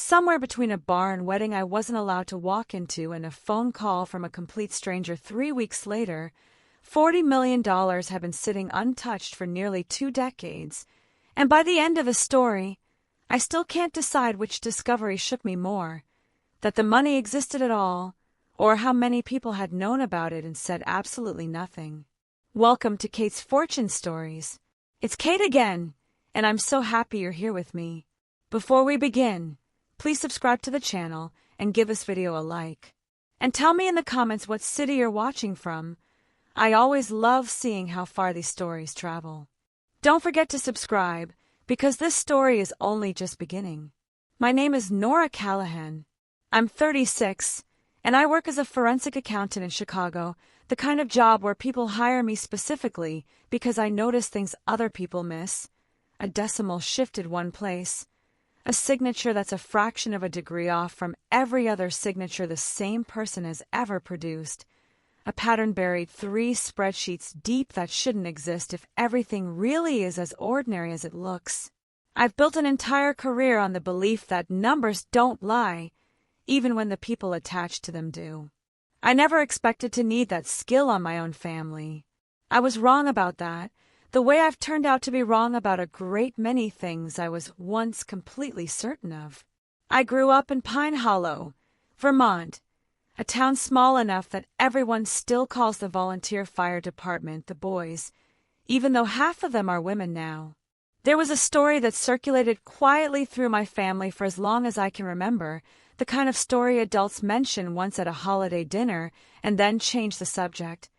somewhere between a barn wedding I wasn't allowed to walk into and a phone call from a complete stranger 3 weeks later, $40 million had been sitting untouched for nearly 2 decades, and by the end of the story, I still can't decide which discovery shook me more, that the money existed at all, or how many people had known about it and said absolutely nothing. Welcome to Kate's Fortune Stories. It's Kate again, and I'm so happy you're here with me. Before we begin, please subscribe to the channel and give this video a like. And tell me in the comments what city you're watching from. I always love seeing how far these stories travel. Don't forget to subscribe, because this story is only just beginning. My name is Nora Callahan. I'm 36, and I work as a forensic accountant in Chicago, the kind of job where people hire me specifically because I notice things other people miss. A decimal shifted one place. A signature that's a fraction of a degree off from every other signature the same person has ever produced. A pattern buried 3 spreadsheets deep that shouldn't exist if everything really is as ordinary as it looks. I've built an entire career on the belief that numbers don't lie, even when the people attached to them do. I never expected to need that skill on my own family. I was wrong about that, the way I've turned out to be wrong about a great many things I was once completely certain of. I grew up in Pine Hollow, Vermont, a town small enough that everyone still calls the volunteer fire department the boys, even though half of them are women now. There was a story that circulated quietly through my family for as long as I can remember, the kind of story adults mention once at a holiday dinner and then change the subject,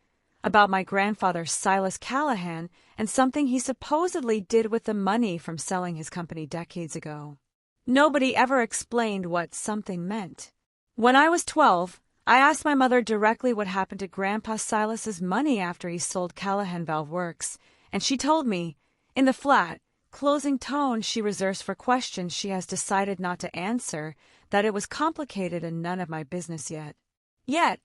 about my grandfather Silas Callahan and something he supposedly did with the money from selling his company decades ago. Nobody ever explained what something meant. When I was 12, I asked my mother directly what happened to Grandpa Silas's money after he sold Callahan Valve Works, and she told me, in the flat, closing tone she reserves for questions she has decided not to answer, that it was complicated and none of my business yet. Yet,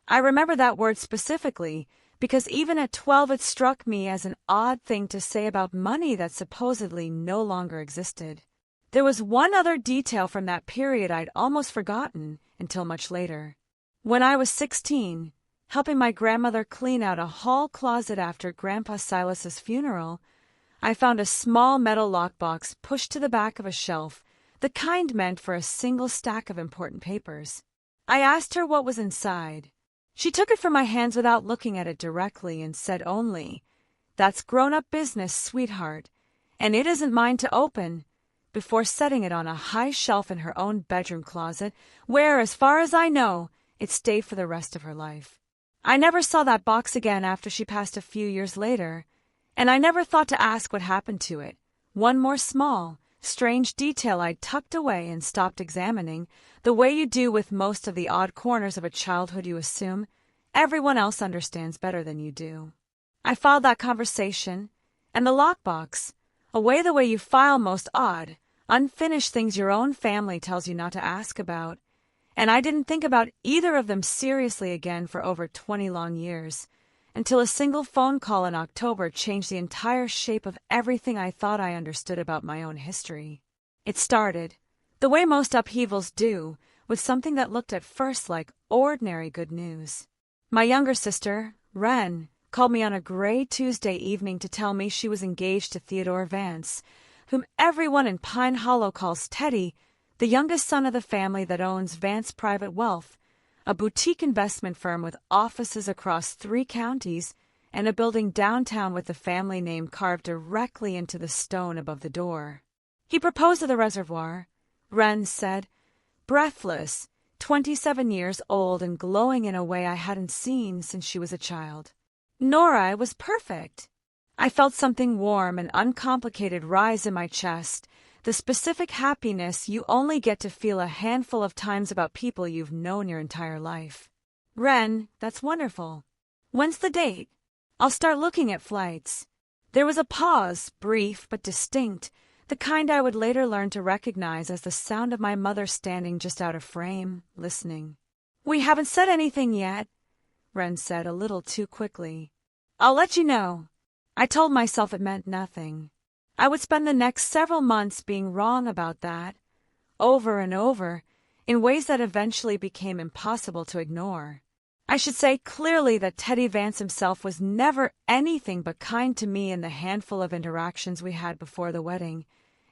I remember that word specifically because even at 12 it struck me as an odd thing to say about money that supposedly no longer existed. There was one other detail from that period I'd almost forgotten until much later. When I was 16, helping my grandmother clean out a hall closet after Grandpa Silas's funeral, I found a small metal lockbox pushed to the back of a shelf, the kind meant for a single stack of important papers. I asked her what was inside. She took it from my hands without looking at it directly and said only, "That's grown-up business, sweetheart, and it isn't mine to open," before setting it on a high shelf in her own bedroom closet, where, as far as I know, it stayed for the rest of her life. I never saw that box again after she passed a few years later, and I never thought to ask what happened to it. One more small, strange detail I'd tucked away and stopped examining, the way you do with most of the odd corners of a childhood you assume everyone else understands better than you do. I filed that conversation, and the lockbox, away the way you file most odd, unfinished things your own family tells you not to ask about, and I didn't think about either of them seriously again for over 20 long years, until a single phone call in October changed the entire shape of everything I thought I understood about my own history. It started, the way most upheavals do, with something that looked at first like ordinary good news. My younger sister, Wren, called me on a gray Tuesday evening to tell me she was engaged to Theodore Vance, whom everyone in Pine Hollow calls Teddy, the youngest son of the family that owns Vance Private Wealth, a boutique investment firm with offices across 3 counties and a building downtown with the family name carved directly into the stone above the door. He proposed at the reservoir, Wren said, breathless, 27 years old and glowing in a way I hadn't seen since she was a child. Nora was perfect. I felt something warm and uncomplicated rise in my chest, the specific happiness you only get to feel a handful of times about people you've known your entire life. Wren, that's wonderful. When's the date? I'll start looking at flights. There was a pause, brief but distinct, the kind I would later learn to recognize as the sound of my mother standing just out of frame, listening. We haven't said anything yet, Wren said a little too quickly. I'll let you know. I told myself it meant nothing. I would spend the next several months being wrong about that, over and over, in ways that eventually became impossible to ignore. I should say clearly that Teddy Vance himself was never anything but kind to me in the handful of interactions we had before the wedding,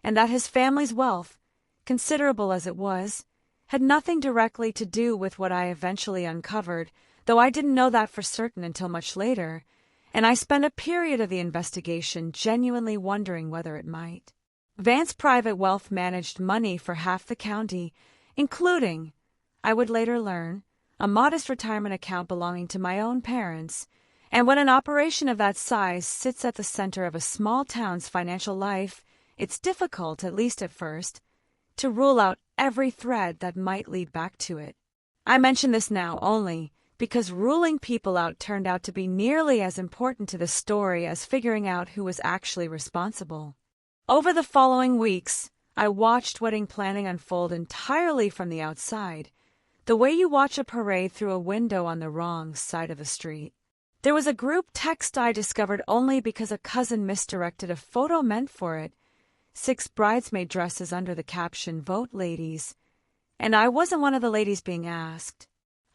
and that his family's wealth, considerable as it was, had nothing directly to do with what I eventually uncovered, though I didn't know that for certain until much later, and I spent a period of the investigation genuinely wondering whether it might. Vance Private Wealth managed money for half the county, including, I would later learn, a modest retirement account belonging to my own parents, and when an operation of that size sits at the center of a small town's financial life, it's difficult, at least at first, to rule out every thread that might lead back to it. I mention this now only because ruling people out turned out to be nearly as important to the story as figuring out who was actually responsible. Over the following weeks, I watched wedding planning unfold entirely from the outside, the way you watch a parade through a window on the wrong side of the street. There was a group text I discovered only because a cousin misdirected a photo meant for it, 6 bridesmaid dresses under the caption, "Vote Ladies," and I wasn't one of the ladies being asked.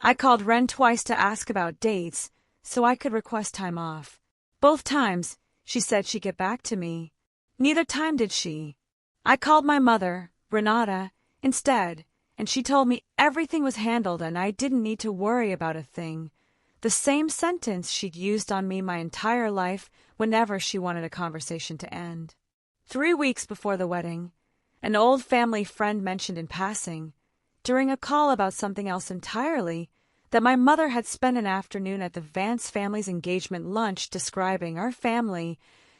I called Ren twice to ask about dates so I could request time off. Both times, she said she'd get back to me. Neither time did she. I called my mother, Renata, instead, and she told me everything was handled and I didn't need to worry about a thing. The same sentence she'd used on me my entire life whenever she wanted a conversation to end. 3 weeks before the wedding, an old family friend mentioned in passing, during a call about something else entirely, that my mother had spent an afternoon at the Vance family's engagement lunch describing our family,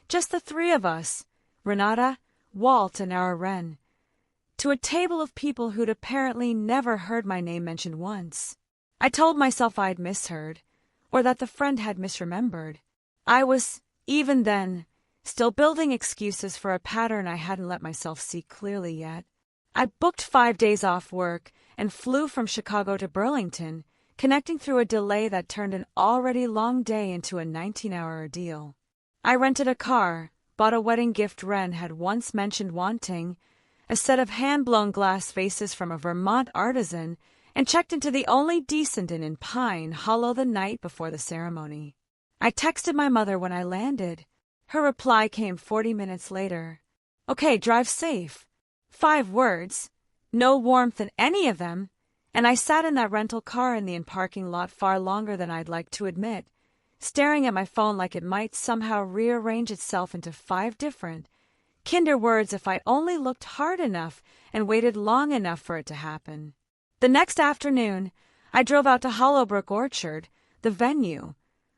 just the 3 of us, Renata, Walt, and our Ren, to a table of people who'd apparently never heard my name mentioned once. I told myself I'd misheard, or that the friend had misremembered. I was, even then, still building excuses for a pattern I hadn't let myself see clearly yet. I booked 5 days off work and flew from Chicago to Burlington, connecting through a delay that turned an already long day into a 19-hour ordeal. I rented a car, bought a wedding gift Ren had once mentioned wanting, a set of hand-blown glass vases from a Vermont artisan, and checked into the only decent inn in Pine Hollow the night before the ceremony. I texted my mother when I landed. Her reply came 40 minutes later. "Okay, drive safe." 5 words, no warmth in any of them, and I sat in that rental car in the parking lot far longer than I'd like to admit, staring at my phone like it might somehow rearrange itself into 5 different Kinder words if I only looked hard enough and waited long enough for it to happen. The next afternoon, I drove out to Hollowbrook Orchard, the venue,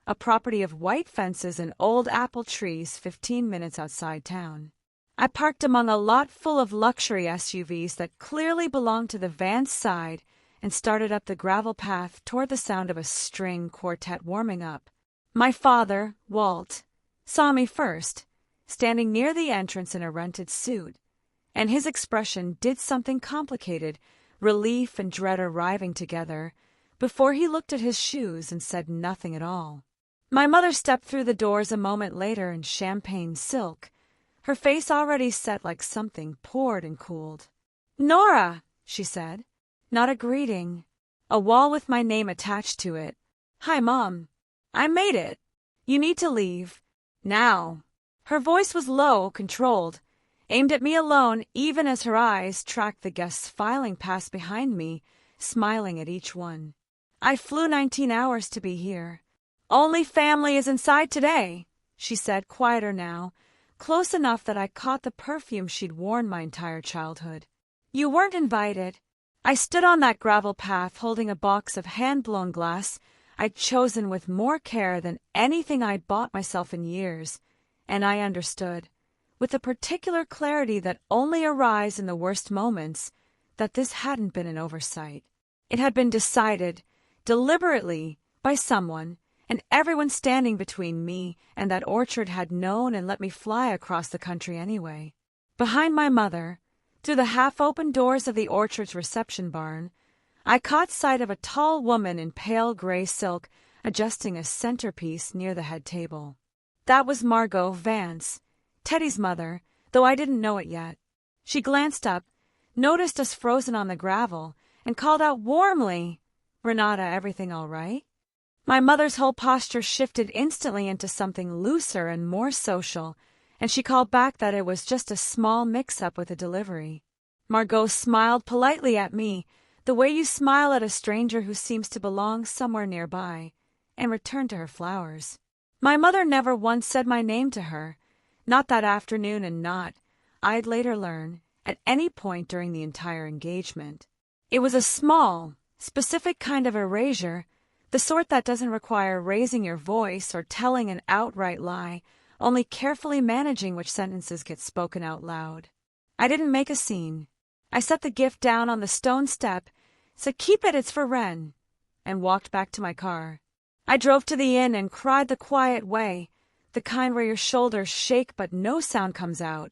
a property of white fences and old apple trees 15 minutes outside town. I parked among a lot full of luxury SUVs that clearly belonged to the Vance side and started up the gravel path toward the sound of a string quartet warming up. My father, Walt, saw me first, standing near the entrance in a rented suit, and his expression did something complicated, relief and dread arriving together, before he looked at his shoes and said nothing at all. My mother stepped through the doors a moment later in champagne silk, her face already set like something poured and cooled. "Nora," she said. Not a greeting. A wall with my name attached to it. "Hi, Mom. I made it. You need to leave. Now." Her voice was low, controlled, aimed at me alone even as her eyes tracked the guests filing past behind me, smiling at each one. "I flew 19 hours to be here. Only family is inside today," she said, quieter now, close enough that I caught the perfume she'd worn my entire childhood. "You weren't invited." I stood on that gravel path holding a box of hand-blown glass I'd chosen with more care than anything I'd bought myself in years, and I understood, with a particular clarity that only arises in the worst moments, that this hadn't been an oversight. It had been decided, deliberately, by someone, and everyone standing between me and that orchard had known and let me fly across the country anyway. Behind my mother, through the half-open doors of the orchard's reception barn, I caught sight of a tall woman in pale gray silk adjusting a centerpiece near the head table. That was Margot Vance, Teddy's mother, though I didn't know it yet. She glanced up, noticed us frozen on the gravel, and called out warmly, "Renata, everything all right?" My mother's whole posture shifted instantly into something looser and more social, and she called back that it was just a small mix-up with a delivery. Margot smiled politely at me, the way you smile at a stranger who seems to belong somewhere nearby, and returned to her flowers. My mother never once said my name to her, not that afternoon and not, I'd later learn, at any point during the entire engagement. It was a small, specific kind of erasure, the sort that doesn't require raising your voice or telling an outright lie, only carefully managing which sentences get spoken out loud. I didn't make a scene. I set the gift down on the stone step, said, "Keep it, it's for Wren," and walked back to my car. I drove to the inn and cried the quiet way, the kind where your shoulders shake but no sound comes out,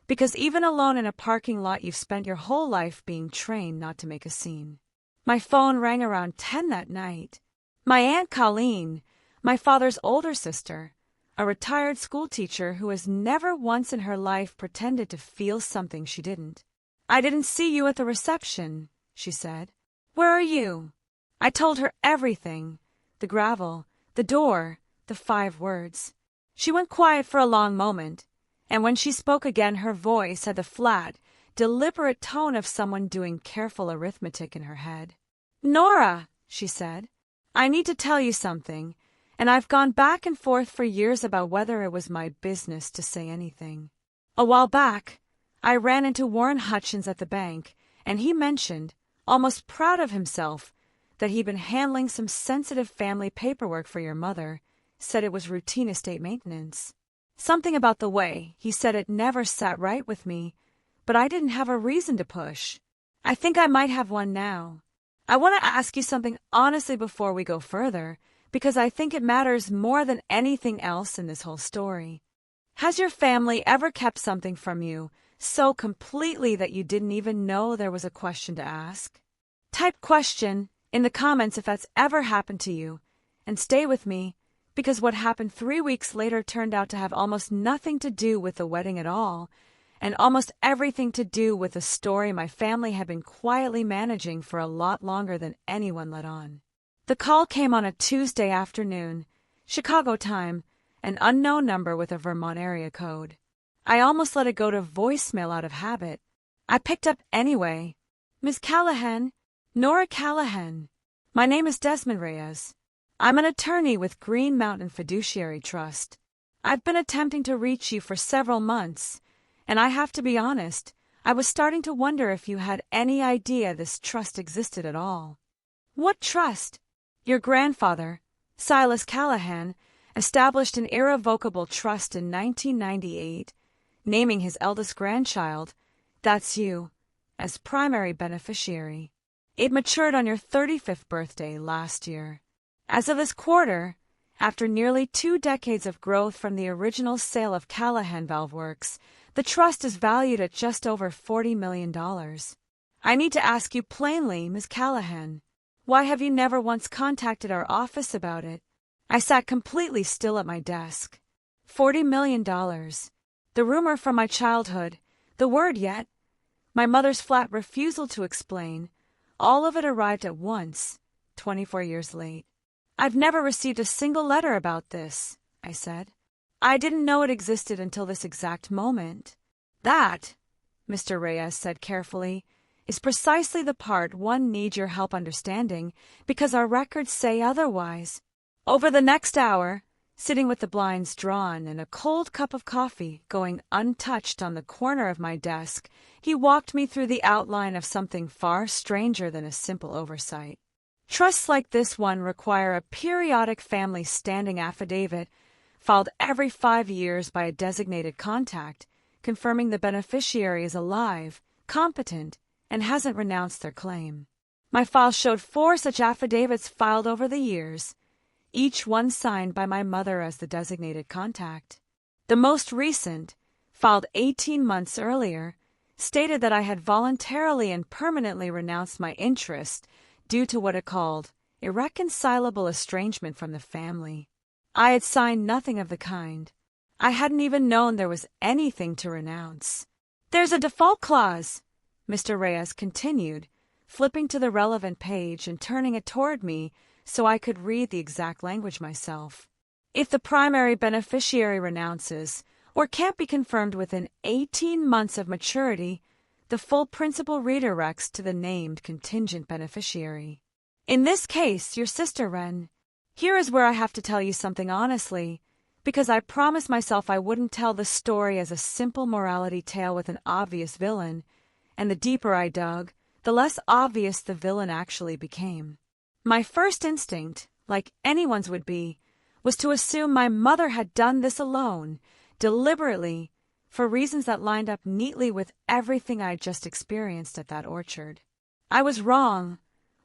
because even alone in a parking lot you've spent your whole life being trained not to make a scene. My phone rang around 10 that night. My Aunt Colleen, my father's older sister, a retired schoolteacher who has never once in her life pretended to feel something she didn't. "I didn't see you at the reception," she said. "Where are you?" I told her everything, the gravel, the door, the 5 words. She went quiet for a long moment, and when she spoke again her voice had the flat, deliberate tone of someone doing careful arithmetic in her head. "Nora," she said, "I need to tell you something, and I've gone back and forth for years about whether it was my business to say anything. A while back, I ran into Warren Hutchins at the bank, and he mentioned, almost proud of himself, that he'd been handling some sensitive family paperwork for your mother, said it was routine estate maintenance. Something about the way he said it never sat right with me, but I didn't have a reason to push. I think I might have one now. I want to ask you something honestly before we go further, because I think it matters more than anything else in this whole story. Has your family ever kept something from you so completely that you didn't even know there was a question to ask? Type question in the comments if that's ever happened to you, and stay with me, because what happened 3 weeks later turned out to have almost nothing to do with the wedding at all, and almost everything to do with a story my family had been quietly managing for a lot longer than anyone let on. The call came on a Tuesday afternoon, Chicago time, an unknown number with a Vermont area code. I almost let it go to voicemail out of habit. I picked up anyway. "Miss Callahan, Nora Callahan. My name is Desmond Reyes. I'm an attorney with Green Mountain Fiduciary Trust. I've been attempting to reach you for several months, and I have to be honest, I was starting to wonder if you had any idea this trust existed at all." "What trust?" "Your grandfather, Silas Callahan, established an irrevocable trust in 1998, naming his eldest grandchild, that's you, as primary beneficiary. It matured on your 35th birthday last year. As of this quarter, after nearly 2 decades of growth from the original sale of Callahan Valve Works, the trust is valued at just over $40 million. I need to ask you plainly, Miss Callahan, why have you never once contacted our office about it?" I sat completely still at my desk. $40 million. The rumor from my childhood, the word yet, my mother's flat refusal to explain, all of it arrived at once, 24 years late. "I've never received a single letter about this," I said. "I didn't know it existed until this exact moment." "That," Mr. Reyes said carefully, "is precisely the part one needs your help understanding, because our records say otherwise." Over the next hour, sitting with the blinds drawn and a cold cup of coffee going untouched on the corner of my desk, he walked me through the outline of something far stranger than a simple oversight. Trusts like this one require a periodic family standing affidavit, filed every 5 years by a designated contact, confirming the beneficiary is alive, competent, and hasn't renounced their claim. My file showed 4 such affidavits filed over the years, each one signed by my mother as the designated contact. The most recent, filed 18 months earlier, stated that I had voluntarily and permanently renounced my interest due to what it called irreconcilable estrangement from the family. I had signed nothing of the kind. I hadn't even known there was anything to renounce. "There's a default clause," Mr. Reyes continued, flipping to the relevant page and turning it toward me so I could read the exact language myself. If the primary beneficiary renounces or can't be confirmed within 18 months of maturity, the full principal redirects to the named contingent beneficiary. In this case, your sister, Wren. Here is where I have to tell you something honestly, because I promised myself I wouldn't tell the story as a simple morality tale with an obvious villain, and the deeper I dug, the less obvious the villain actually became. My first instinct, like anyone's would be, was to assume my mother had done this alone, deliberately, for reasons that lined up neatly with everything I had just experienced at that orchard. I was wrong,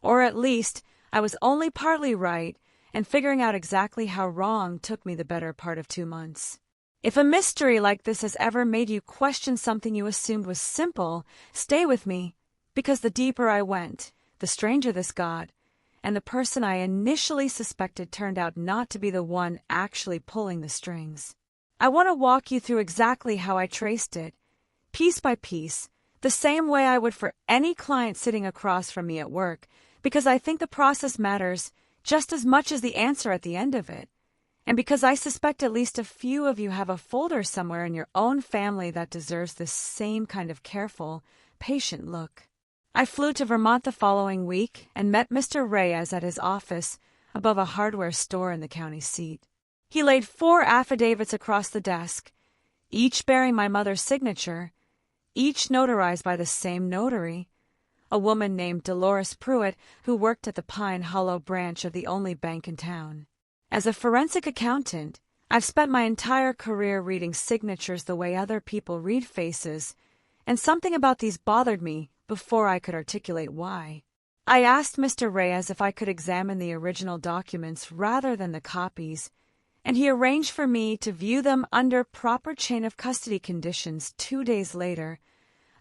or at least I was only partly right, and figuring out exactly how wrong took me the better part of 2 months. If a mystery like this has ever made you question something you assumed was simple, stay with me, because the deeper I went, the stranger this got, and the person I initially suspected turned out not to be the one actually pulling the strings. I want to walk you through exactly how I traced it, piece by piece, the same way I would for any client sitting across from me at work, because I think the process matters just as much as the answer at the end of it, and because I suspect at least a few of you have a folder somewhere in your own family that deserves this same kind of careful, patient look. I flew to Vermont the following week and met Mr. Reyes at his office above a hardware store in the county seat. He laid 4 affidavits across the desk, each bearing my mother's signature, each notarized by the same notary, a woman named Dolores Pruitt who worked at the Pine Hollow branch of the only bank in town. As a forensic accountant, I've spent my entire career reading signatures the way other people read faces, and something about these bothered me before I could articulate why. I asked Mr. Reyes if I could examine the original documents rather than the copies, and he arranged for me to view them under proper chain of custody conditions 2 days later,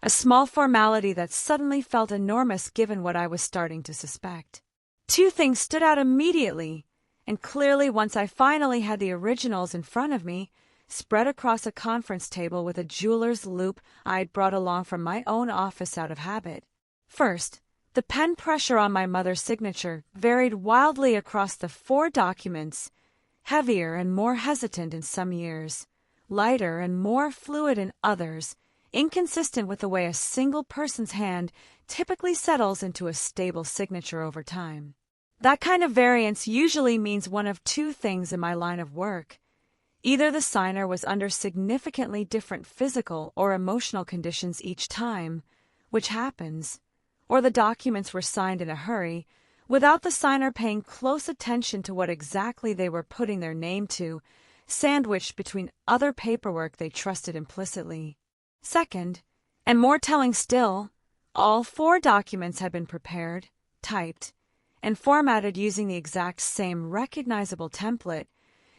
a small formality that suddenly felt enormous given what I was starting to suspect. 2 things stood out immediately, and clearly once I finally had the originals in front of me, spread across a conference table with a jeweler's loupe I'd brought along from my own office out of habit. First, the pen pressure on my mother's signature varied wildly across the 4 documents, heavier and more hesitant in some years, lighter and more fluid in others, inconsistent with the way a single person's hand typically settles into a stable signature over time. That kind of variance usually means one of 2 things in my line of work. Either the signer was under significantly different physical or emotional conditions each time, which happens, or the documents were signed in a hurry, without the signer paying close attention to what exactly they were putting their name to, sandwiched between other paperwork they trusted implicitly. Second, and more telling still, all 4 documents had been prepared, typed, and formatted using the exact same recognizable template,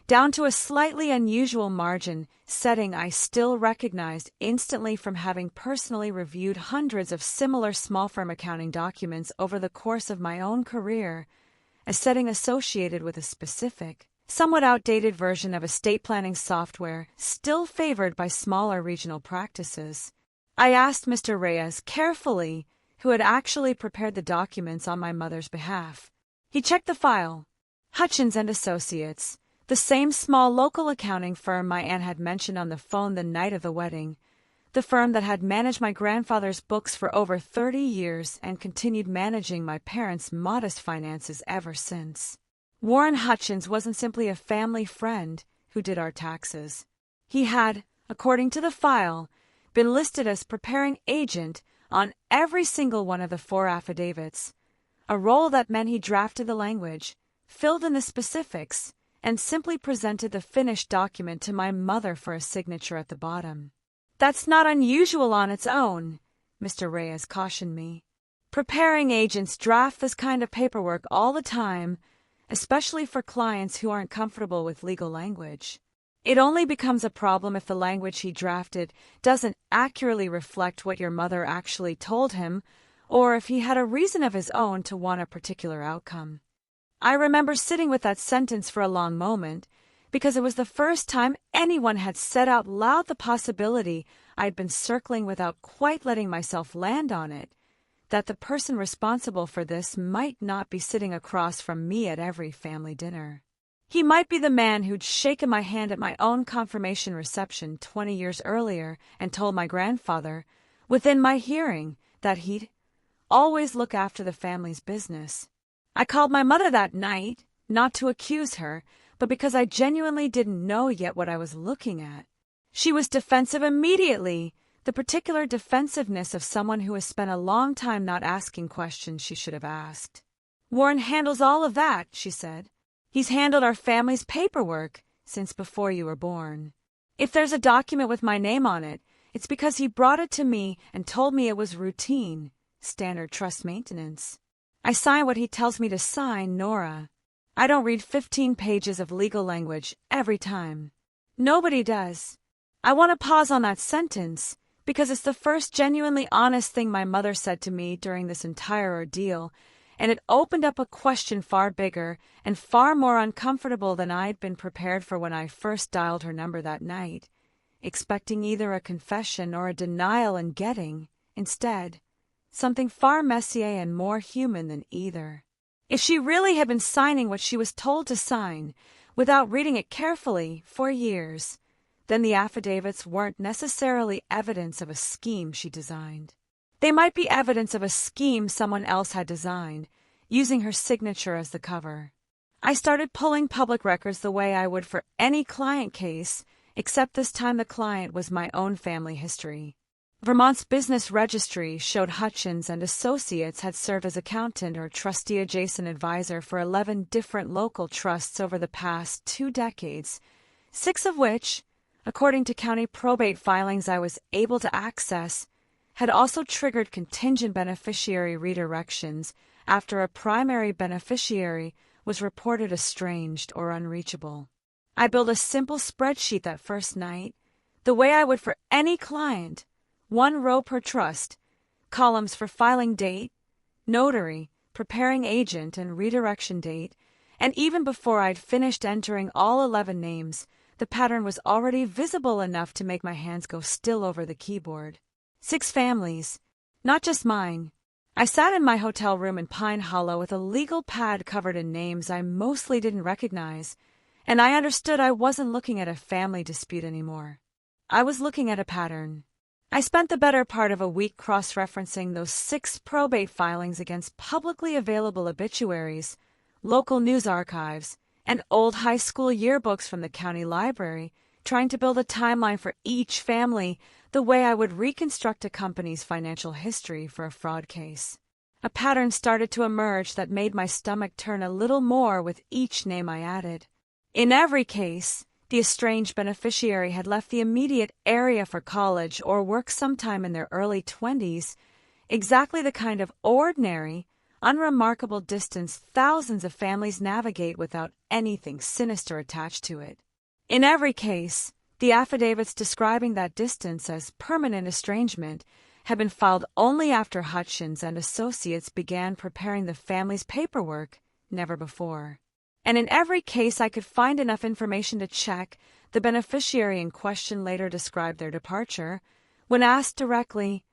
down to a slightly unusual margin setting I still recognized instantly from having personally reviewed hundreds of similar small firm accounting documents over the course of my own career, a setting associated with a specific, somewhat outdated version of estate planning software still favored by smaller regional practices. I asked Mr. Reyes carefully, who had actually prepared the documents on my mother's behalf. He checked the file. Hutchins and Associates, the same small local accounting firm my aunt had mentioned on the phone the night of the wedding, the firm that had managed my grandfather's books for over 30 years and continued managing my parents' modest finances ever since. Warren Hutchins wasn't simply a family friend who did our taxes. He had, according to the file, been listed as preparing agent on every single one of the 4 affidavits, a role that meant he drafted the language, filled in the specifics, and simply presented the finished document to my mother for a signature at the bottom. That's not unusual on its own, Mr. Reyes cautioned me. Preparing agents draft this kind of paperwork all the time, especially for clients who aren't comfortable with legal language. It only becomes a problem if the language he drafted doesn't accurately reflect what your mother actually told him, or if he had a reason of his own to want a particular outcome. I remember sitting with that sentence for a long moment, because it was the first time anyone had said out loud the possibility I'd been circling without quite letting myself land on it, that the person responsible for this might not be sitting across from me at every family dinner. He might be the man who'd shaken my hand at my own confirmation reception 20 years earlier and told my grandfather, within my hearing, that he'd always look after the family's business. I called my mother that night, not to accuse her, but because I genuinely didn't know yet what I was looking at. She was defensive immediately, the particular defensiveness of someone who has spent a long time not asking questions she should have asked. "Warren handles all of that," she said. "He's handled our family's paperwork since before you were born. If there's a document with my name on it, it's because he brought it to me and told me it was routine, standard trust maintenance. I sign what he tells me to sign, Nora. I don't read 15 pages of legal language every time. Nobody does. I want to pause on that sentence because it's the first genuinely honest thing my mother said to me during this entire ordeal, and it opened up a question far bigger and far more uncomfortable than I'd been prepared for when I first dialed her number that night, expecting either a confession or a denial and getting, instead, something far messier and more human than either. If she really had been signing what she was told to sign, without reading it carefully for years, then the affidavits weren't necessarily evidence of a scheme she designed. They might be evidence of a scheme someone else had designed, using her signature as the cover. I started pulling public records the way I would for any client case, except this time the client was my own family history. Vermont's business registry showed Hutchins and Associates had served as accountant or trustee-adjacent advisor for 11 different local trusts over the past 2 decades, 6 of which, according to county probate filings I was able to access, had also triggered contingent beneficiary redirections after a primary beneficiary was reported estranged or unreachable. I built a simple spreadsheet that first night, the way I would for any client, 1 row per trust, columns for filing date, notary, preparing agent, and redirection date, and even before I'd finished entering all 11 names, the pattern was already visible enough to make my hands go still over the keyboard. 6 families, not just mine. I sat in my hotel room in Pine Hollow with a legal pad covered in names I mostly didn't recognize, and I understood I wasn't looking at a family dispute anymore. I was looking at a pattern. I spent the better part of a week cross-referencing those 6 probate filings against publicly available obituaries, local news archives, and old high school yearbooks from the county library, trying to build a timeline for each family the way I would reconstruct a company's financial history for a fraud case. A pattern started to emerge that made my stomach turn a little more with each name I added. In every case, the estranged beneficiary had left the immediate area for college or work sometime in their early 20s, exactly the kind of ordinary, unremarkable distance thousands of families navigate without anything sinister attached to it. In every case, the affidavits describing that distance as permanent estrangement had been filed only after Hutchins and Associates began preparing the family's paperwork, never before. And in every case I could find enough information to check, the beneficiary in question later described their departure, when asked directly,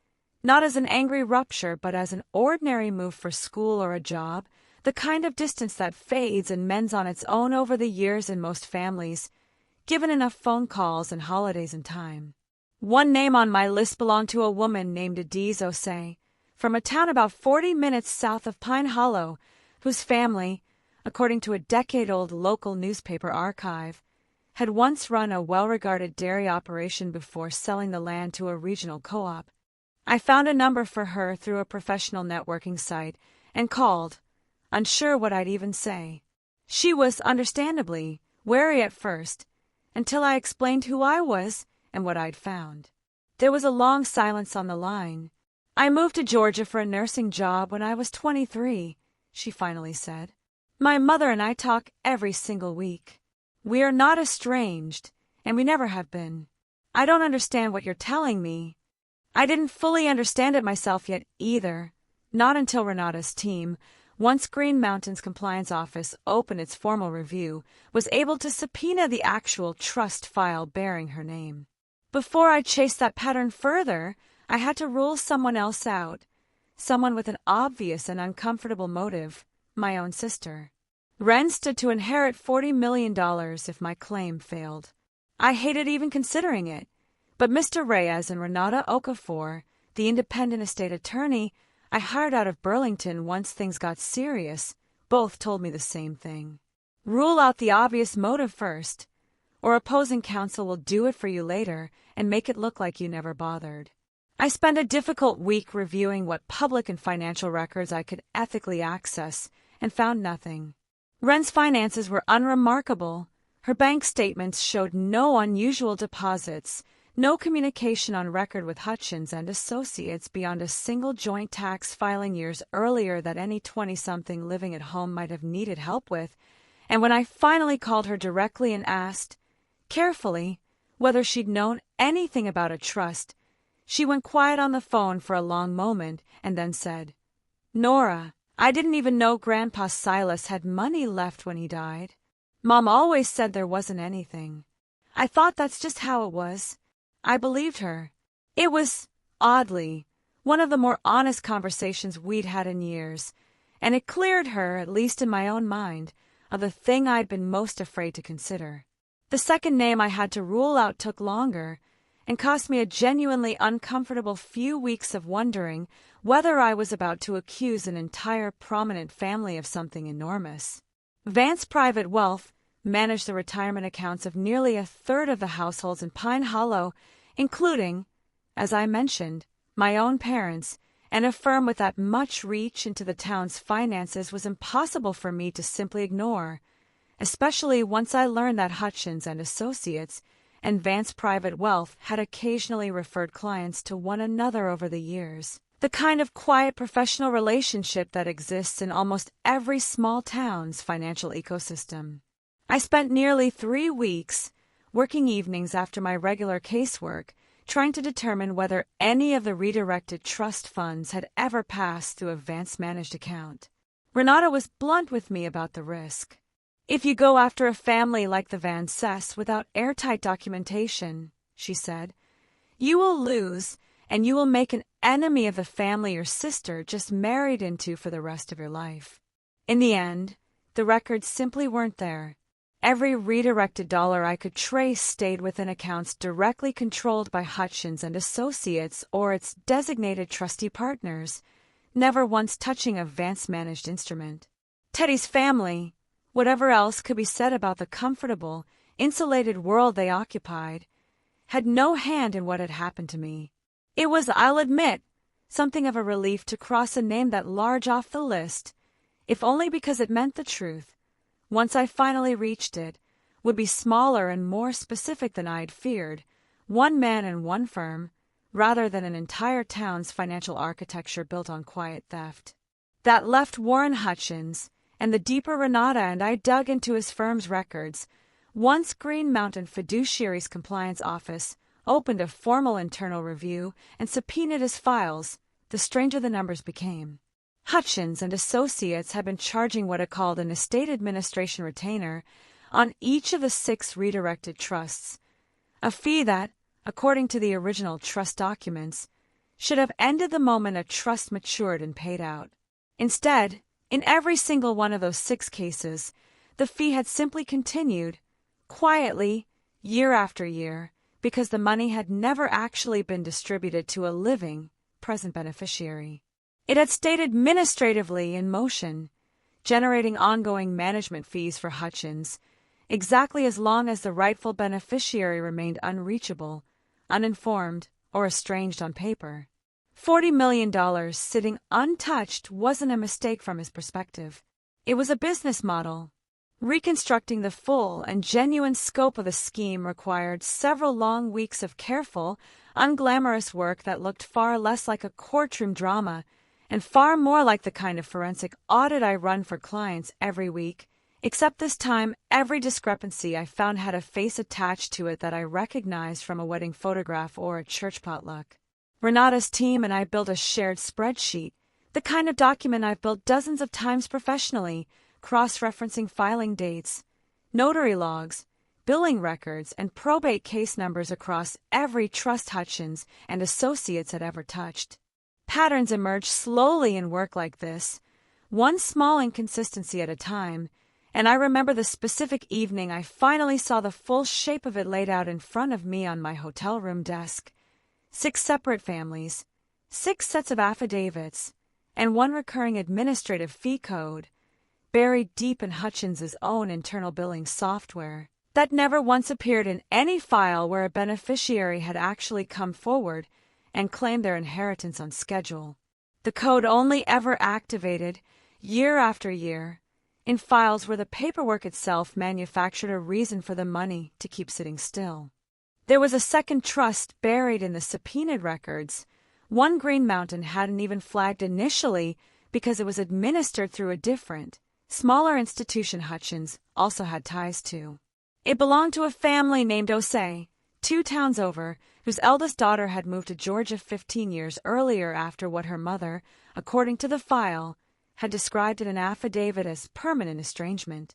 not as an angry rupture but as an ordinary move for school or a job, the kind of distance that fades and mends on its own over the years in most families, given enough phone calls and holidays and time. One name on my list belonged to a woman named Adiz Osei, from a town about 40 minutes south of Pine Hollow, whose family, according to a decade-old local newspaper archive, had once run a well-regarded dairy operation before selling the land to a regional co-op. I found a number for her through a professional networking site and called, unsure what I'd even say. She was, understandably, wary at first, until I explained who I was and what I'd found. There was a long silence on the line. "I moved to Georgia for a nursing job when I was 23, she finally said. "My mother and I talk every single week. We are not estranged, and we never have been. I don't understand what you're telling me." I didn't fully understand it myself yet either, not until Renata's team, once Green Mountain's compliance office opened its formal review, was able to subpoena the actual trust file bearing her name. Before I chased that pattern further, I had to rule someone else out, someone with an obvious and uncomfortable motive, my own sister. Ren stood to inherit $40 million if my claim failed. I hated even considering it, but Mr. Reyes and Renata Okafor, the independent estate attorney I hired out of Burlington once things got serious, both told me the same thing. Rule out the obvious motive first, or opposing counsel will do it for you later and make it look like you never bothered. I spent a difficult week reviewing what public and financial records I could ethically access and found nothing. Ren's finances were unremarkable. Her bank statements showed no unusual deposits, no communication on record with Hutchins and Associates beyond a single joint tax filing years earlier that any 20-something living at home might have needed help with, and when I finally called her directly and asked, carefully, whether she'd known anything about a trust, she went quiet on the phone for a long moment and then said, "Nora, I didn't even know Grandpa Silas had money left when he died. Mom always said there wasn't anything. I thought that's just how it was." I believed her. It was, oddly, one of the more honest conversations we'd had in years, and it cleared her, at least in my own mind, of the thing I'd been most afraid to consider. The second name I had to rule out took longer, and cost me a genuinely uncomfortable few weeks of wondering whether I was about to accuse an entire prominent family of something enormous. Vance Private Wealth managed the retirement accounts of nearly a third of the households in Pine Hollow, including, as I mentioned, my own parents, and a firm with that much reach into the town's finances was impossible for me to simply ignore, especially once I learned that Hutchins and Associates and Vance Private Wealth had occasionally referred clients to one another over the years. The kind of quiet professional relationship that exists in almost every small town's financial ecosystem. I spent nearly 3 weeks, working evenings after my regular casework, trying to determine whether any of the redirected trust funds had ever passed through a Vance-managed account. Renata was blunt with me about the risk. "If you go after a family like the Van Cess without airtight documentation," she said, "you will lose, and you will make an enemy of the family your sister just married into for the rest of your life." In the end, the records simply weren't there. Every redirected dollar I could trace stayed within accounts directly controlled by Hutchins and Associates or its designated trustee partners, never once touching a Vance-managed instrument. Teddy's family, whatever else could be said about the comfortable, insulated world they occupied, had no hand in what had happened to me. It was, I'll admit, something of a relief to cross a name that large off the list, if only because it meant the truth, once I finally reached it, would be smaller and more specific than I'd feared, one man and one firm, rather than an entire town's financial architecture built on quiet theft. That left Warren Hutchins, and the deeper Renata and I dug into his firm's records. Once Green Mountain Fiduciary's compliance office opened a formal internal review and subpoenaed his files, the stranger the numbers became. Hutchins and Associates had been charging what it called an estate administration retainer on each of the 6 redirected trusts, a fee that, according to the original trust documents, should have ended the moment a trust matured and paid out. Instead, in every single one of those 6 cases, the fee had simply continued, quietly, year after year, because the money had never actually been distributed to a living, present beneficiary. It had stayed administratively in motion, generating ongoing management fees for Hutchins, exactly as long as the rightful beneficiary remained unreachable, uninformed, or estranged on paper. $40 million sitting untouched wasn't a mistake from his perspective. It was a business model. Reconstructing the full and genuine scope of the scheme required several long weeks of careful, unglamorous work that looked far less like a courtroom drama and far more like the kind of forensic audit I run for clients every week, except this time every discrepancy I found had a face attached to it that I recognized from a wedding photograph or a church potluck. Renata's team and I built a shared spreadsheet, the kind of document I've built dozens of times professionally, cross-referencing filing dates, notary logs, billing records, and probate case numbers across every trust Hutchins and Associates had ever touched. Patterns emerged slowly in work like this, one small inconsistency at a time, and I remember the specific evening I finally saw the full shape of it laid out in front of me on my hotel room desk. 6 separate families, 6 sets of affidavits, and one recurring administrative fee code, buried deep in Hutchins's own internal billing software, that never once appeared in any file where a beneficiary had actually come forward and claimed their inheritance on schedule. The code only ever activated, year after year, in files where the paperwork itself manufactured a reason for the money to keep sitting still. There was a second trust buried in the subpoenaed records. One Green Mountain hadn't even flagged initially because it was administered through a different, smaller institution Hutchins also had ties to. It belonged to a family named Osei, 2 towns over, whose eldest daughter had moved to Georgia 15 years earlier after what her mother, according to the file, had described in an affidavit as permanent estrangement.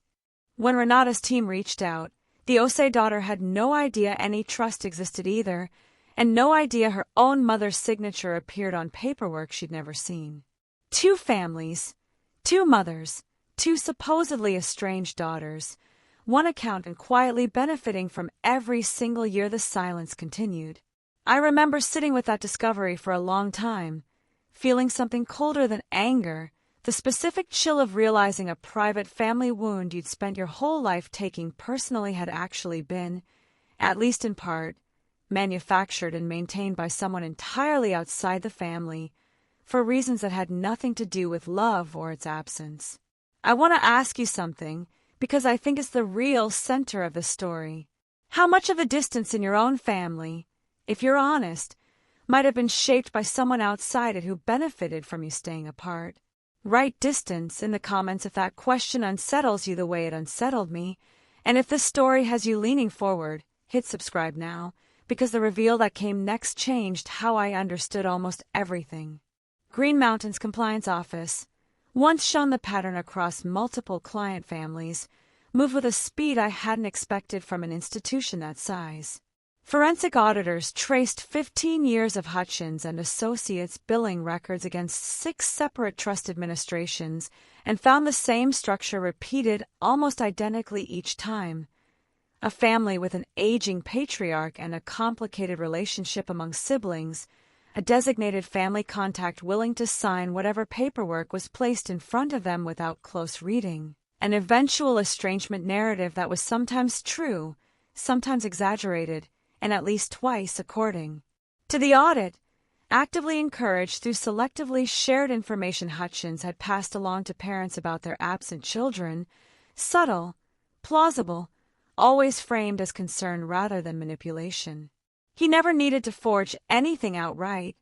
When Renata's team reached out, the Osei daughter had no idea any trust existed either, and no idea her own mother's signature appeared on paperwork she'd never seen. 2 families, 2 mothers, 2 supposedly estranged daughters, one accountant quietly benefiting from every single year the silence continued. I remember sitting with that discovery for a long time, feeling something colder than anger, the specific chill of realizing a private family wound you'd spent your whole life taking personally had actually been, at least in part, manufactured and maintained by someone entirely outside the family, for reasons that had nothing to do with love or its absence. I want to ask you something, because I think it's the real center of the story. How much of the distance in your own family, if you're honest, might have been shaped by someone outside it who benefited from you staying apart? Write distance in the comments if that question unsettles you the way it unsettled me, and if this story has you leaning forward, hit subscribe now, because the reveal that came next changed how I understood almost everything. Green Mountain's compliance office, once shown the pattern across multiple client families, moved with a speed I hadn't expected from an institution that size. Forensic auditors traced 15 years of Hutchins and Associates billing records against 6 separate trust administrations and found the same structure repeated almost identically each time. A family with an aging patriarch and a complicated relationship among siblings, a designated family contact willing to sign whatever paperwork was placed in front of them without close reading, an eventual estrangement narrative that was sometimes true, sometimes exaggerated, and at least twice according to the audit, actively encouraged through selectively shared information Hutchins had passed along to parents about their absent children, subtle, plausible, always framed as concern rather than manipulation. He never needed to forge anything outright,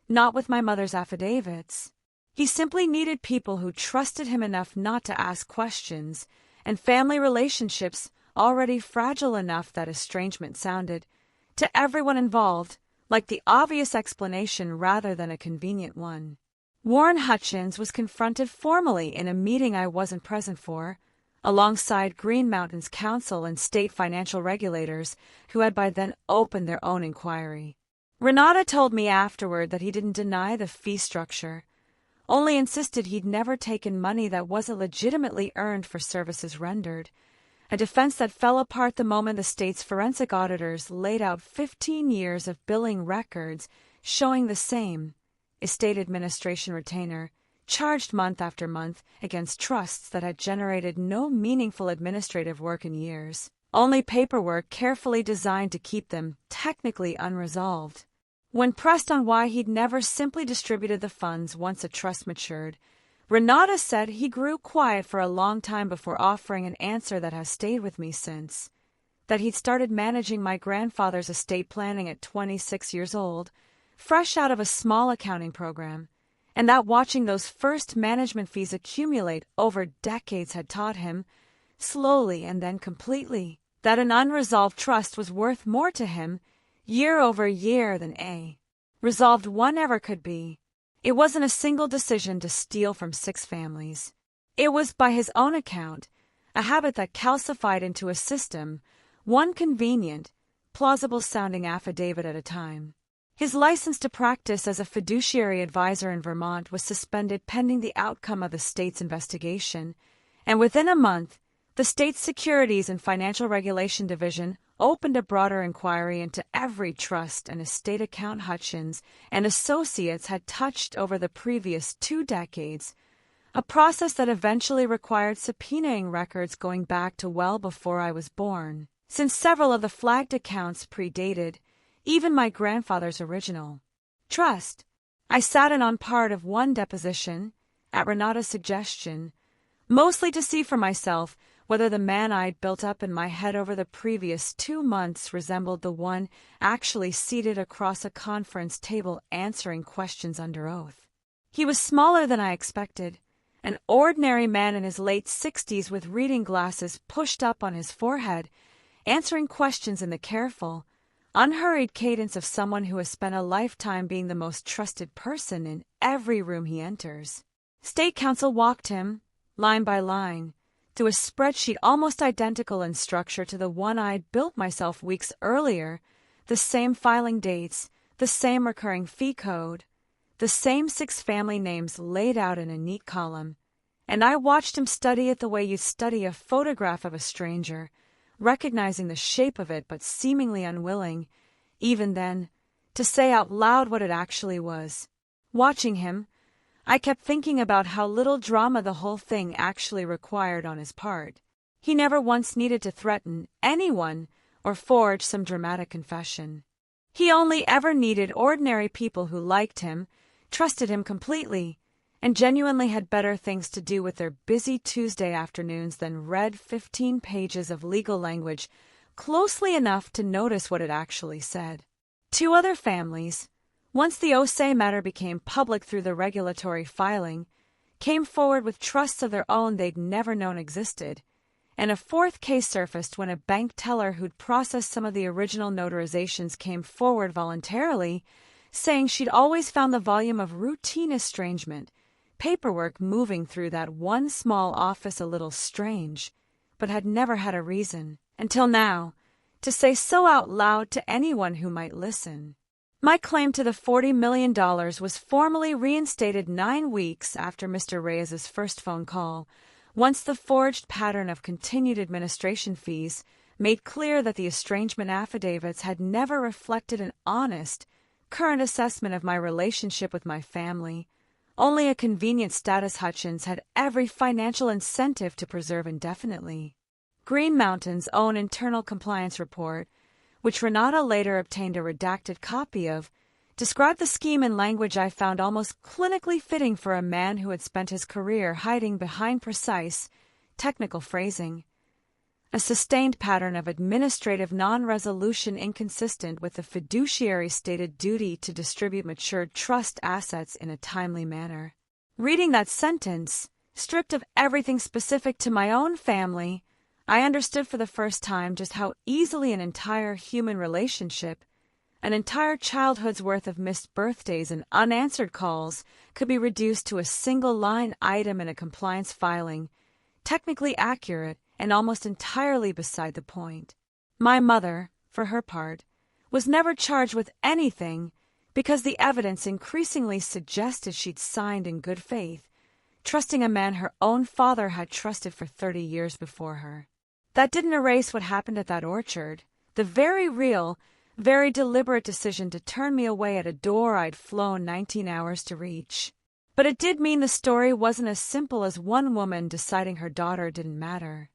not with my mother's affidavits. He simply needed people who trusted him enough not to ask questions, and family relationships already fragile enough that estrangement sounded, to everyone involved, like the obvious explanation rather than a convenient one. Warren Hutchins was confronted formally in a meeting I wasn't present for, alongside Green Mountain's counsel and state financial regulators who had by then opened their own inquiry. Renata told me afterward that he didn't deny the fee structure, only insisted he'd never taken money that wasn't legitimately earned for services rendered, a defense that fell apart the moment the state's forensic auditors laid out 15 years of billing records showing the same estate administration retainer charged month after month against trusts that had generated no meaningful administrative work in years, only paperwork carefully designed to keep them technically unresolved. When pressed on why he'd never simply distributed the funds once a trust matured, Renata said he grew quiet for a long time before offering an answer that has stayed with me since, that he'd started managing my grandfather's estate planning at 26 years old, fresh out of a small accounting program, and that watching those first management fees accumulate over decades had taught him, slowly and then completely, that an unresolved trust was worth more to him year over year than a resolved one ever could be. It wasn't a single decision to steal from 6 families. It was, by his own account, a habit that calcified into a system, one convenient, plausible-sounding affidavit at a time. His license to practice as a fiduciary advisor in Vermont was suspended pending the outcome of the state's investigation, and within a month, the state's Securities and Financial Regulation Division opened a broader inquiry into every trust and estate account Hutchins and associates had touched over the previous 2 decades, a process that eventually required subpoenaing records going back to well before I was born, since several of the flagged accounts predated even my grandfather's original trust. I sat in on part of one deposition, at Renata's suggestion, mostly to see for myself whether the man I'd built up in my head over the previous 2 months resembled the one actually seated across a conference table answering questions under oath. He was smaller than I expected, an ordinary man in his late 60s with reading glasses pushed up on his forehead, answering questions in the careful, unhurried cadence of someone who has spent a lifetime being the most trusted person in every room he enters. State counsel walked him, line by line, through a spreadsheet almost identical in structure to the one I'd built myself weeks earlier, the same filing dates, the same recurring fee code, the same 6 family names laid out in a neat column, and I watched him study it the way you study a photograph of a stranger, recognizing the shape of it but seemingly unwilling, even then, to say out loud what it actually was. Watching him, I kept thinking about how little drama the whole thing actually required on his part. He never once needed to threaten anyone or forge some dramatic confession. He only ever needed ordinary people who liked him, trusted him completely, and genuinely had better things to do with their busy Tuesday afternoons than read 15 pages of legal language closely enough to notice what it actually said. 2 other families, once the Osei matter became public through the regulatory filing, came forward with trusts of their own they'd never known existed, and a 4th case surfaced when a bank teller who'd processed some of the original notarizations came forward voluntarily, saying she'd always found the volume of routine estrangement paperwork moving through that one small office a little strange, but had never had a reason, until now, to say so out loud to anyone who might listen. My claim to the $40 million was formally reinstated 9 weeks after Mr. Reyes's first phone call, once the forged pattern of continued administration fees made clear that the estrangement affidavits had never reflected an honest, current assessment of my relationship with my family. Only a convenient status Hutchins had every financial incentive to preserve indefinitely. Green Mountain's own internal compliance report, which Renata later obtained a redacted copy of, described the scheme in language I found almost clinically fitting for a man who had spent his career hiding behind precise, technical phrasing. A sustained pattern of administrative non-resolution inconsistent with the fiduciary stated duty to distribute matured trust assets in a timely manner. Reading that sentence, stripped of everything specific to my own family, I understood for the first time just how easily an entire human relationship, an entire childhood's worth of missed birthdays and unanswered calls, could be reduced to a single-line item in a compliance filing, technically accurate and almost entirely beside the point. My mother, for her part, was never charged with anything because the evidence increasingly suggested she'd signed in good faith, trusting a man her own father had trusted for 30 years before her. That didn't erase what happened at that orchard, the very real, very deliberate decision to turn me away at a door I'd flown 19 hours to reach. But it did mean the story wasn't as simple as one woman deciding her daughter didn't matter.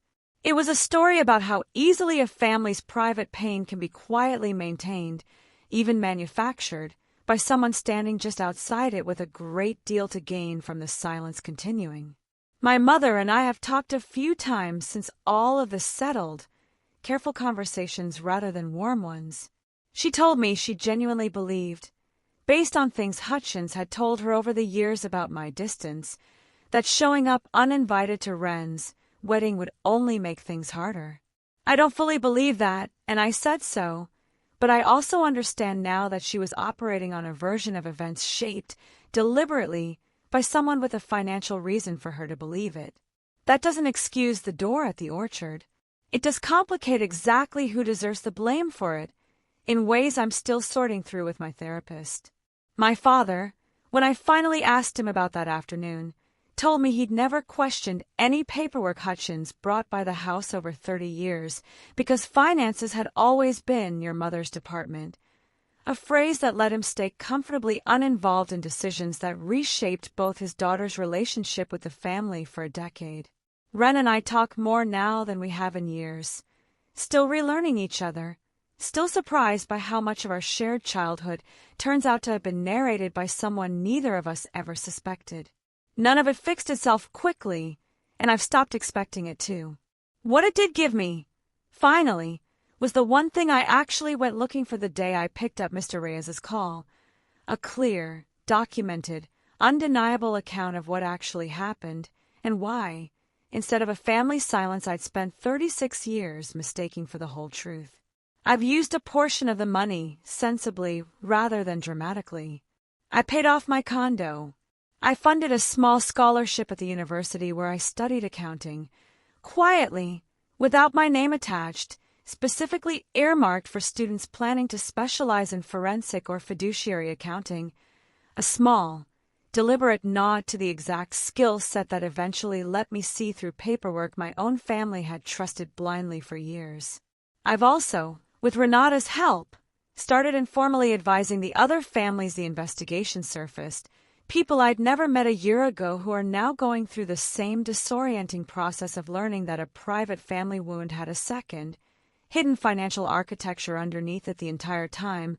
It was a story about how easily a family's private pain can be quietly maintained, even manufactured, by someone standing just outside it with a great deal to gain from the silence continuing. My mother and I have talked a few times since all of this settled, careful conversations rather than warm ones. She told me she genuinely believed, based on things Hutchins had told her over the years about my distance, that showing up uninvited to Wren's wedding would only make things harder. I don't fully believe that, and I said so, but I also understand now that she was operating on a version of events shaped, deliberately, by someone with a financial reason for her to believe it. That doesn't excuse the door at the orchard. It does complicate exactly who deserves the blame for it, in ways I'm still sorting through with my therapist. My father, when I finally asked him about that afternoon, told me he'd never questioned any paperwork Hutchins brought by the house over 30 years because finances had always been your mother's department, a phrase that let him stay comfortably uninvolved in decisions that reshaped both his daughter's relationship with the family for a decade. Ren and I talk more now than we have in years, still relearning each other, still surprised by how much of our shared childhood turns out to have been narrated by someone neither of us ever suspected. None of it fixed itself quickly, and I've stopped expecting it to. What it did give me, finally, was the one thing I actually went looking for the day I picked up Mr. Reyes's call: a clear, documented, undeniable account of what actually happened and why, instead of a family silence I'd spent 36 years mistaking for the whole truth. I've used a portion of the money sensibly rather than dramatically. I paid off my condo. I funded a small scholarship at the university where I studied accounting, quietly, without my name attached, specifically earmarked for students planning to specialize in forensic or fiduciary accounting, a small, deliberate nod to the exact skill set that eventually let me see through paperwork my own family had trusted blindly for years. I've also, with Renata's help, started informally advising the other families the investigation surfaced, people I'd never met a year ago who are now going through the same disorienting process of learning that a private family wound had a second, hidden financial architecture underneath it the entire time,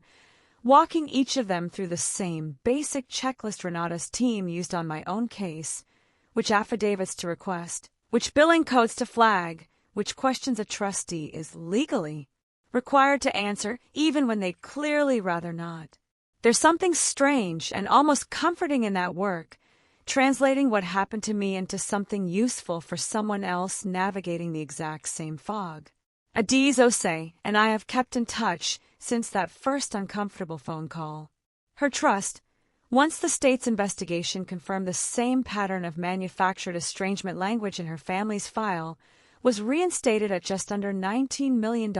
walking each of them through the same basic checklist Renata's team used on my own case, which affidavits to request, which billing codes to flag, which questions a trustee is legally required to answer even when they'd clearly rather not. There's something strange and almost comforting in that work, translating what happened to me into something useful for someone else navigating the exact same fog. Adiz Osei and I have kept in touch since that first uncomfortable phone call. Her trust, once the state's investigation confirmed the same pattern of manufactured estrangement language in her family's file, was reinstated at just under $19 million.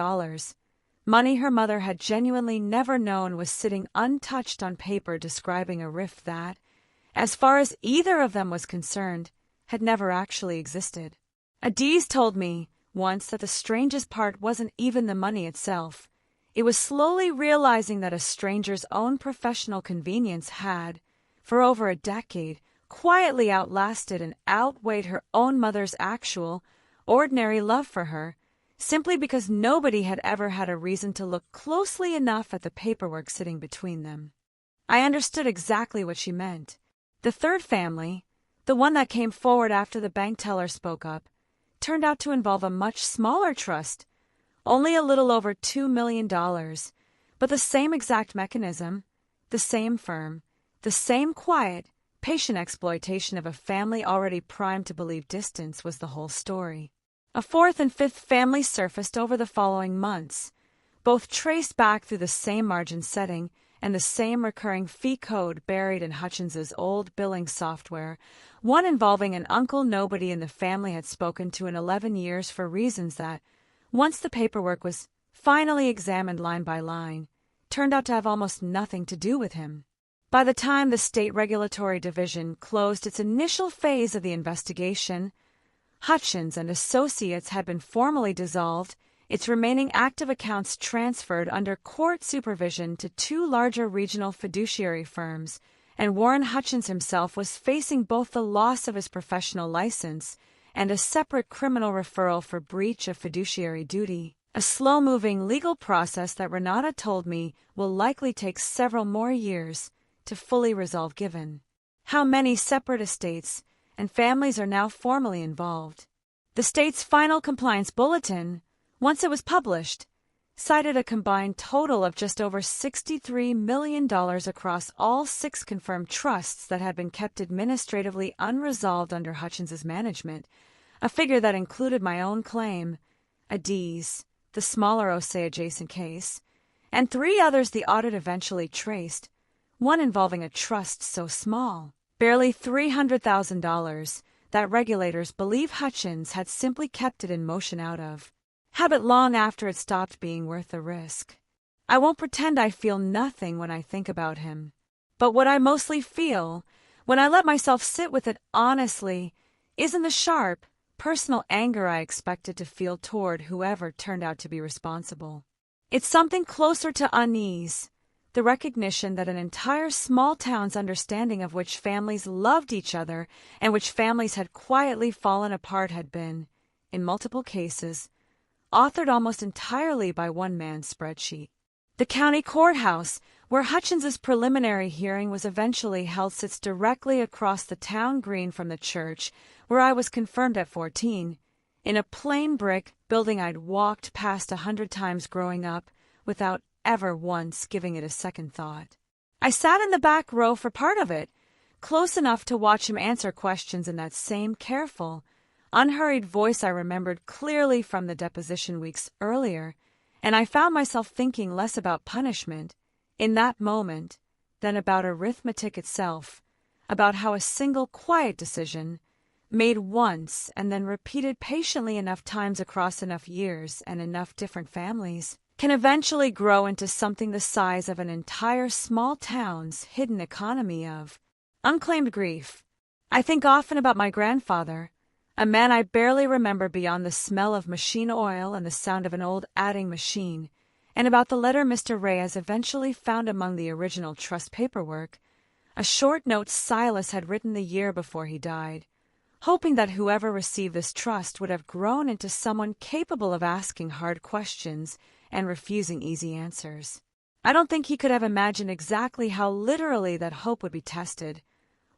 Money her mother had genuinely never known was sitting untouched on paper describing a rift that, as far as either of them was concerned, had never actually existed. Adiz told me once that the strangest part wasn't even the money itself. It was slowly realizing that a stranger's own professional convenience had, for over a decade, quietly outlasted and outweighed her own mother's actual, ordinary love for her, simply because nobody had ever had a reason to look closely enough at the paperwork sitting between them. I understood exactly what she meant. The third family, the one that came forward after the bank teller spoke up, turned out to involve a much smaller trust, only a little over $2 million, but the same exact mechanism, the same firm, the same quiet, patient exploitation of a family already primed to believe distance was the whole story. A fourth and fifth family surfaced over the following months, both traced back through the same margin setting and the same recurring fee code buried in Hutchins's old billing software, one involving an uncle nobody in the family had spoken to in 11 years for reasons that, once the paperwork was finally examined line by line, turned out to have almost nothing to do with him. By the time the State Regulatory Division closed its initial phase of the investigation, Hutchins and Associates had been formally dissolved, its remaining active accounts transferred under court supervision to two larger regional fiduciary firms, and Warren Hutchins himself was facing both the loss of his professional license and a separate criminal referral for breach of fiduciary duty, a slow-moving legal process that Renata told me will likely take several more years to fully resolve given how many separate estates and families are now formally involved. The state's final compliance bulletin, once it was published, cited a combined total of just over $63 million across all 6 confirmed trusts that had been kept administratively unresolved under Hutchins's management, a figure that included my own claim, Adiz, the smaller Osei adjacent case, and 3 others the audit eventually traced, one involving a trust so small, barely $300,000, that regulators believe Hutchins had simply kept it in motion out of habit long after it stopped being worth the risk. I won't pretend I feel nothing when I think about him. But what I mostly feel, when I let myself sit with it honestly, isn't the sharp, personal anger I expected to feel toward whoever turned out to be responsible. It's something closer to unease, the recognition that an entire small town's understanding of which families loved each other and which families had quietly fallen apart had been, in multiple cases, authored almost entirely by one man's spreadsheet. The county courthouse, where Hutchins's preliminary hearing was eventually held, sits directly across the town green from the church where I was confirmed at 14, in a plain brick building I'd walked past 100 times growing up without ever once giving it a second thought. I sat in the back row for part of it, close enough to watch him answer questions in that same careful, unhurried voice I remembered clearly from the deposition weeks earlier, and I found myself thinking less about punishment in that moment than about arithmetic itself, about how a single quiet decision, made once and then repeated patiently enough times across enough years and enough different families, can eventually grow into something the size of an entire small town's hidden economy of unclaimed grief. I think often about my grandfather, a man I barely remember beyond the smell of machine oil and the sound of an old adding machine, and about the letter Mr. Reyes eventually found among the original trust paperwork, a short note Silas had written the year before he died, hoping that whoever received this trust would have grown into someone capable of asking hard questions and refusing easy answers. I don't think he could have imagined exactly how literally that hope would be tested,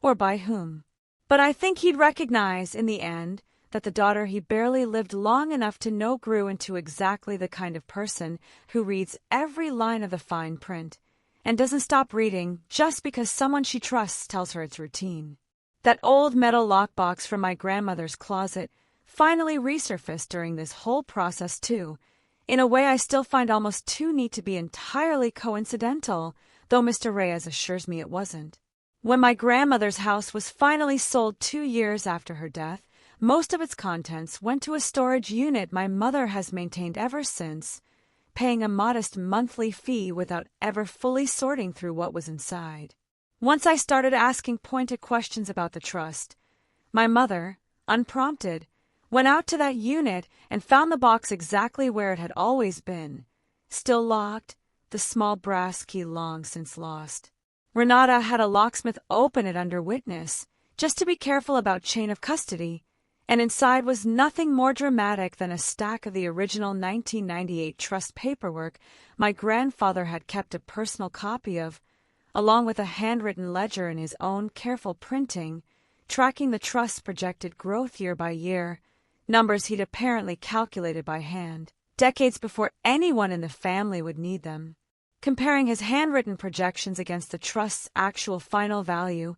or by whom. But I think he'd recognize, in the end, that the daughter he barely lived long enough to know grew into exactly the kind of person who reads every line of the fine print, and doesn't stop reading just because someone she trusts tells her it's routine. That old metal lockbox from my grandmother's closet finally resurfaced during this whole process too, in a way I still find almost too neat to be entirely coincidental, though Mr. Reyes assures me it wasn't. When my grandmother's house was finally sold 2 years after her death, most of its contents went to a storage unit my mother has maintained ever since, paying a modest monthly fee without ever fully sorting through what was inside. Once I started asking pointed questions about the trust, my mother, unprompted, went out to that unit and found the box exactly where it had always been, still locked, the small brass key long since lost. Renata had a locksmith open it under witness, just to be careful about chain of custody, and inside was nothing more dramatic than a stack of the original 1998 trust paperwork my grandfather had kept a personal copy of, along with a handwritten ledger in his own careful printing, tracking the trust's projected growth year by year, numbers he'd apparently calculated by hand, decades before anyone in the family would need them. Comparing his handwritten projections against the trust's actual final value,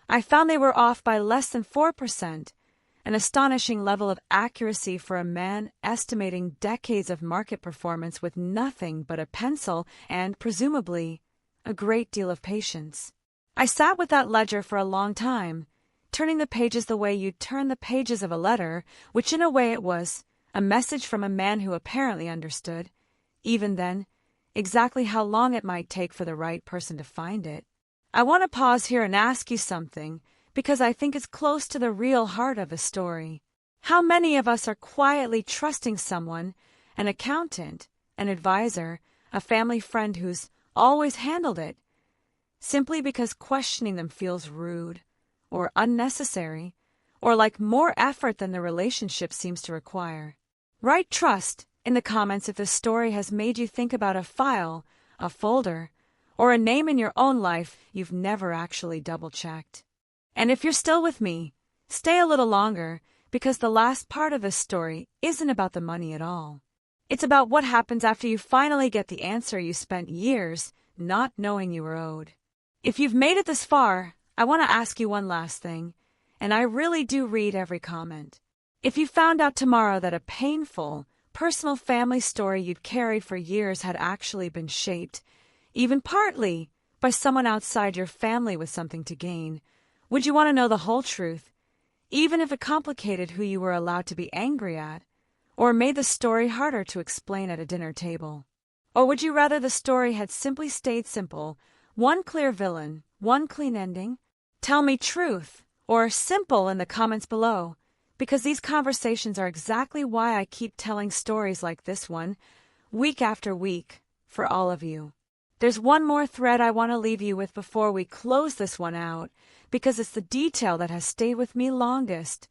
I found they were off by less than 4%, an astonishing level of accuracy for a man estimating decades of market performance with nothing but a pencil and, presumably, a great deal of patience. I sat with that ledger for a long time, turning the pages the way you'd turn the pages of a letter, which in a way it was, a message from a man who apparently understood, even then, exactly how long it might take for the right person to find it. I want to pause here and ask you something, because I think it's close to the real heart of the story. How many of us are quietly trusting someone, an accountant, an advisor, a family friend who's always handled it, simply because questioning them feels rude, or unnecessary, or like more effort than the relationship seems to require? Write trust in the comments if this story has made you think about a file, a folder, or a name in your own life you've never actually double-checked. And if you're still with me, stay a little longer, because the last part of this story isn't about the money at all. It's about what happens after you finally get the answer you spent years not knowing you were owed. If you've made it this far, I want to ask you one last thing, and I really do read every comment. If you found out tomorrow that a painful, personal family story you'd carried for years had actually been shaped, even partly, by someone outside your family with something to gain, would you want to know the whole truth, even if it complicated who you were allowed to be angry at, or made the story harder to explain at a dinner table? Or would you rather the story had simply stayed simple, one clear villain, one clean ending? Tell me truth or simple in the comments below, because these conversations are exactly why I keep telling stories like this one, week after week, for all of you. There's one more thread I want to leave you with before we close this one out, because it's the detail that has stayed with me longest,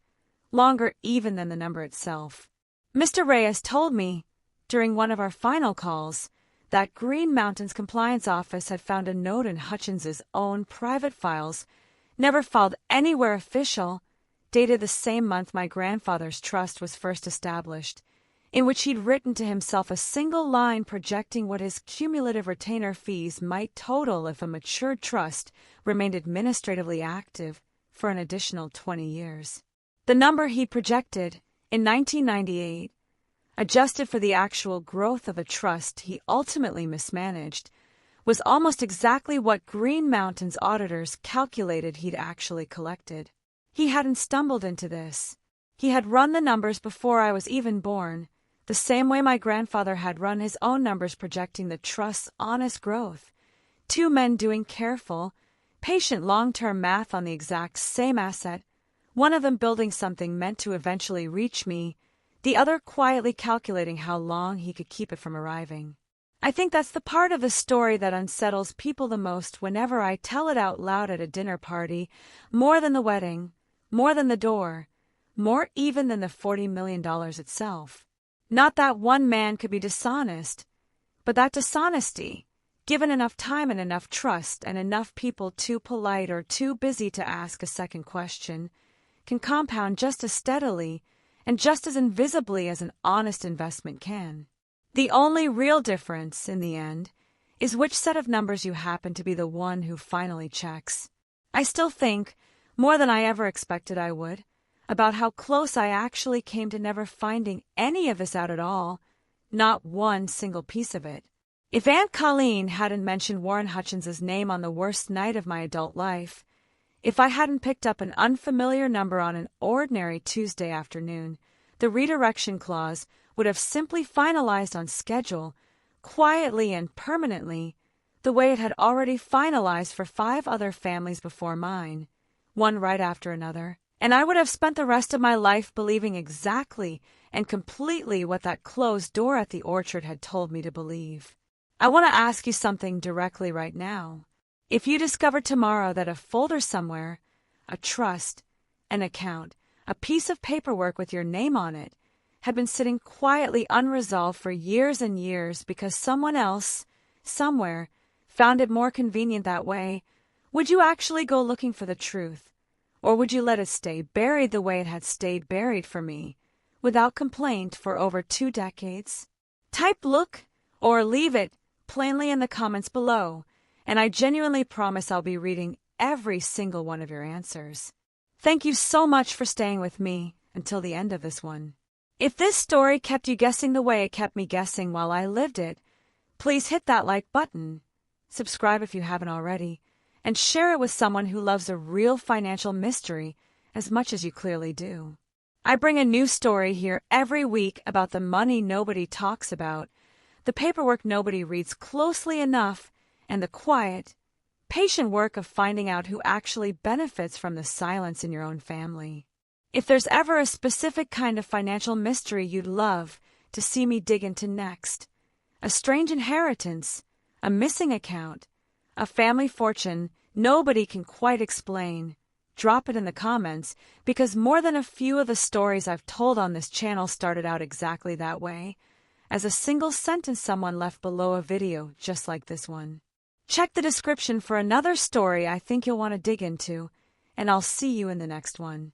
longer even than the number itself. Mr. Reyes told me, during one of our final calls, that Green Mountain's compliance office had found a note in Hutchins's own private files, never filed anywhere official, dated the same month my grandfather's trust was first established, in which he'd written to himself a single line projecting what his cumulative retainer fees might total if a matured trust remained administratively active for an additional 20 years. The number he projected, in 1998, adjusted for the actual growth of a trust he ultimately mismanaged, was almost exactly what Green Mountain's auditors calculated he'd actually collected. He hadn't stumbled into this. He had run the numbers before I was even born, the same way my grandfather had run his own numbers projecting the trust's honest growth. Two men doing careful, patient long-term math on the exact same asset, one of them building something meant to eventually reach me, the other quietly calculating how long he could keep it from arriving. I think that's the part of the story that unsettles people the most whenever I tell it out loud at a dinner party, more than the wedding, more than the door, more even than the $40 million itself. Not that one man could be dishonest, but that dishonesty, given enough time and enough trust and enough people too polite or too busy to ask a second question, can compound just as steadily and just as invisibly as an honest investment can. The only real difference, in the end, is which set of numbers you happen to be the one who finally checks. I still think, more than I ever expected I would, about how close I actually came to never finding any of this out at all, not one single piece of it. If Aunt Colleen hadn't mentioned Warren Hutchins's name on the worst night of my adult life, if I hadn't picked up an unfamiliar number on an ordinary Tuesday afternoon, the redirection clause would have simply finalized on schedule, quietly and permanently, the way it had already finalized for 5 other families before mine, one right after another. And I would have spent the rest of my life believing exactly and completely what that closed door at the orchard had told me to believe. I want to ask you something directly right now. If you discovered tomorrow that a folder somewhere, a trust, an account, a piece of paperwork with your name on it, had been sitting quietly unresolved for years and years because someone else, somewhere, found it more convenient that way, would you actually go looking for the truth? Or would you let it stay buried the way it had stayed buried for me, without complaint for over 2 decades? Type "look" or leave it plainly in the comments below, and I genuinely promise I'll be reading every single one of your answers. Thank you so much for staying with me until the end of this one. If this story kept you guessing the way it kept me guessing while I lived it, please hit that like button, subscribe if you haven't already, and share it with someone who loves a real financial mystery as much as you clearly do. I bring a new story here every week about the money nobody talks about, the paperwork nobody reads closely enough, and the quiet, patient work of finding out who actually benefits from the silence in your own family. If there's ever a specific kind of financial mystery you'd love to see me dig into next, a strange inheritance, a missing account, a family fortune nobody can quite explain, drop it in the comments, because more than a few of the stories I've told on this channel started out exactly that way, as a single sentence someone left below a video just like this one. Check the description for another story I think you'll want to dig into, and I'll see you in the next one.